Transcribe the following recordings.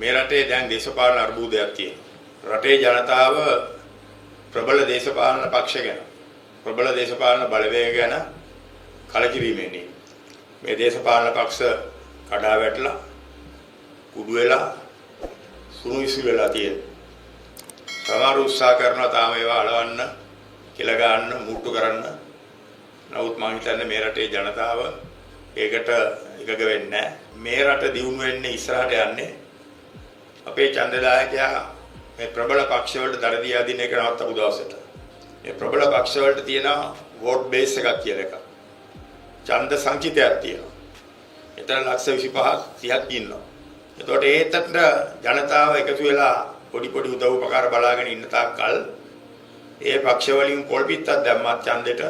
මේ රටේ දැන් දේශපාලන අර්බුදයක් තියෙනවා. රටේ ජනතාව ප්‍රබල දේශපාලන පක්ෂ ගැන ප්‍රබල දේශපාලන බලවේග ගැන කලකිරීමෙන් ඉන්නේ. මේ දේශපාලන පක්ෂ කඩා වැටලා කුඩු වෙලා සුණු විසු වෙලා තියෙනවා. සමහර උත්සාහ කරනවා තාම ඒවා අලවන්න, කියලා ගන්න, මුට්ටු කරන්න. නමුත් මම හිතන්නේ මේ රටේ ජනතාව ඒකට එකග වෙන්නේ නැහැ. මේ රට දියුණු වෙන්නේ ඉස්සරහට යන්නේ අපේ ඡන්දදායකයා මේ ප්‍රබල පක්ෂ වලට දරදී අදින එක නවත්තපු දවසට. මේ ප්‍රබල පක්ෂ වලට තියෙන වෝට් බේස් එකක් කියලා එකක්. ඡන්ද සංචිතයක් තියෙනවා. එතන ලක්ෂ 25ක් 30ක් ඉන්නවා. එතකොට ඒකට ජනතාව එකතු වෙලා පොඩි පොඩි උදව් උපකාර බලාගෙන ඉන්න තාක්කල් ඒ පක්ෂ වලින් පොල් පිටක් දැම්මත් ඡන්දෙට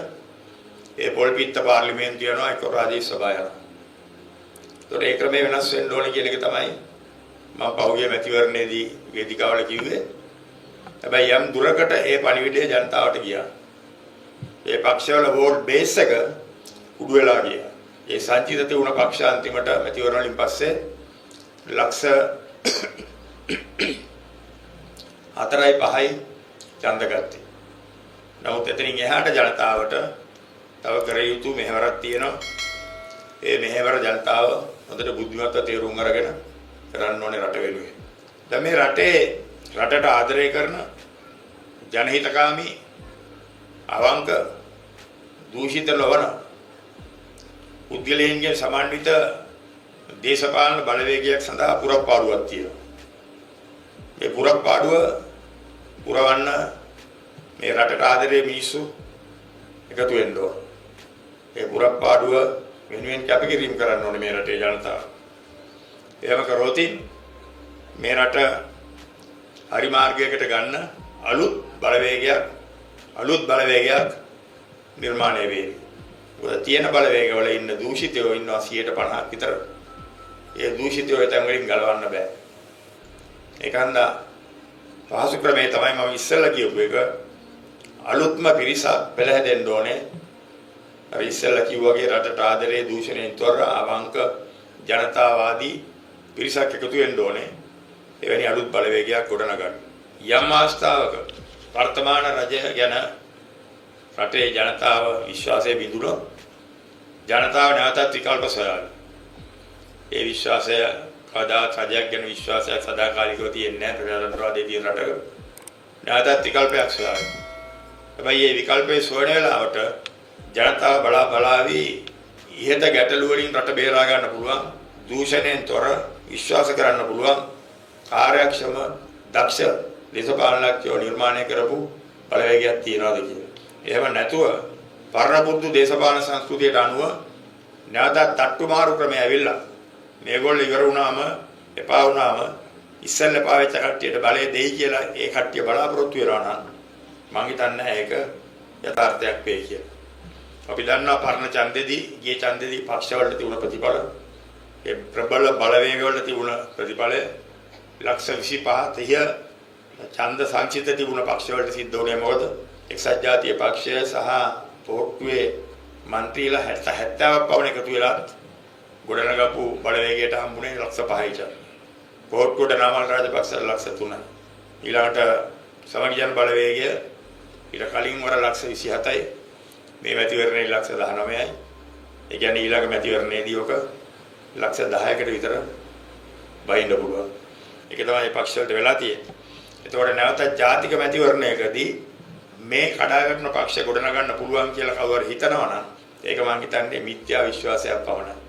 ඒ පොල් පිට පාර්ලිමේන්තුව යනවා ඒක රාජ්‍ය සභාව යනවා. ඒතකොට ඒ ක්‍රමය වෙනස් වෙන්න ඕනේ කියන එක තමයි මම පහුගිය මැතිවරණයේදී වේදිකාවල කිව්වේ. හැබැයි යම් දුරකට ඒ පණිවිඩය ජනතාවට ගියා. ඒ පක්ෂවල වෝට් බේස් එක උඩු වෙලා ගියා. ඒ සංචිත තිබුණ පක්ෂ අන්තිමට මැතිවරණ වලින් පස්සේ ලක්ෂ 4.5යි ඡන්ද ගත්තේ. නමුත් එතනින් එහාට ජනතාවට තව කර යුතු මෙහෙවරක් තියෙනවා. ඒ මෙහෙවර ජනතාව හොඳට බුද්ධිමත්ව තේරුම් අරගෙන කරන්න ඕනේ රට වෙනුවෙන්. දැන් මේ රටට ආදරය කරන ජනහිතකාමී අවංක දූෂිත නොවන පුද්ගලයන්ගේ සමන්විත දේශපාලන බලවේගයක් සඳහා පුරප්පාඩුවක් තියෙනවා. මේ පුරප්පාඩුව පුරවන්න මේ රටට ආදරේ මිනිස්සු එකතු වෙන්න ඕන. මේ පුරප්පාඩුව වෙනුවෙන් කැපකිරීම කරන්න ඕනේ මේ රටේ ජනතාව. එහෙම කරොත් මේ රට හරි මාර්ගයකට ගන්න අලුත් බලවේගයක් නිර්මාණය වෙයි. ඔය තියෙන බලවේගවල ඉන්න දූෂිතයෝ ඉන්නවා 50% විතර. ඒ දූෂිතයෝ එතන වලින් ගලවන්න බෑ. ඒකන්ද පහසු ක්‍රමේ තමයි මම ඉස්සෙල්ලා කියපු එක. අලුත්ම පිරිසක් පෙළහැදෙන්න ඕනේ. අර ඉස්සෙල්ලා කිව්වාගේ රටට ආදරේ දූෂණයෙන් තොර අවංක ජනතාවාදී පිරිසක් එකතු වෙන්න ඕනේ. එවැනි අලුත් බලවේගයක් ගොඩනගන්න. යම් අවස්ථාවක වර්තමාන රජය ගැන රටේ ජනතාව විශ්වාසය බිඳුනොත් ජනතාව නැවතත් විකල්ප සොයාගන්න. ඒ විශ්වාසය කවදාත් රජයක් ගැන විශ්වාසයක් සදාකාලිකව තියෙන්නේ නැහැ. ප්‍රජාතන්ත්‍රවාදයේ තියෙන රටක නැවතත් විකල්පයක් සොයාගන්න. හැබැයි මේ විකල්පයේ සොයන වෙලාවට ජනතාව බලාවි ඉහත ගැටලු වලින් රට බේරා ගන්න පුළුවන්. දූෂණයෙන් තොර විශ්වාස කරන්න පුළුවන් කාර්යක්ෂම දක්ෂ දේශපාලනඥයෝ නිර්මාණය කරපු බලවේගයක් තියනවාද කියලා. එහෙම නැතුව පරණ බුද්ධ දේශපාලන සංස්කෘතියට අනුව නැවතත් තට්ටු මාරු ක්‍රමය ඇවිල්ලා මේගොල්ලෝ ඉවර වුණාම එපා වුණාම ඉස්සෙල්ලා එපා වෙච්ච කට්ටියට බලය දෙයි කියලා ඒ කට්ටිය බලාපොරොත්තු වෙනවා නම් මං හිතන්නේ ඒක යථාර්ථයක් වෙයි කියලා. අපි දන්නවා පරණ ඡන්දෙදී ගිය ඡන්දෙදී පක්ෂවලට තිබුණ ප්‍රතිඵල ඒ ප්‍රබල බලවේගවල තිබුණ ප්‍රතිඵල ලක්ෂ 25 30 ඡන්ද සංචිත තිබුණ පක්ෂවලට සිද්ධ වුණේ මොකද? එක්සත් ජාතික පක්ෂය සහ පොට්ටුවේ മന്ത്രിලා 70ක් පවන එකතු වෙලා ගොඩනගපු බලවේගයට හම්බුනේ ලක්ෂ 5යි ඡන්ද. පොට්ටුවට නාමල් රාජපක්ෂ ලක්ෂ 3යි. ඊළඟට සමගියන් බලවේගය ඊට කලින් වර ලක්ෂ 27යි. මේ මැතිවරණේ ලක්ෂ 19යි. ඒ කියන්නේ ඊළඟ මැතිවරණයේදී ඔක ලක්ෂ 10කට විතර බයින්න පුළුවන්. ඒක තමයි පක්ෂ වලට වෙලා තියෙන්නේ. ඒතකොට නැවතත් ජාතික මැතිවරණයකදී මේ කඩාවැටෙන පක්ෂ ගොඩනගන්න පුළුවන් කියලා කවුරු හරි හිතනවා නම් ඒක මම හිතන්නේ මිත්‍යා විශ්වාසයක් පමණයි.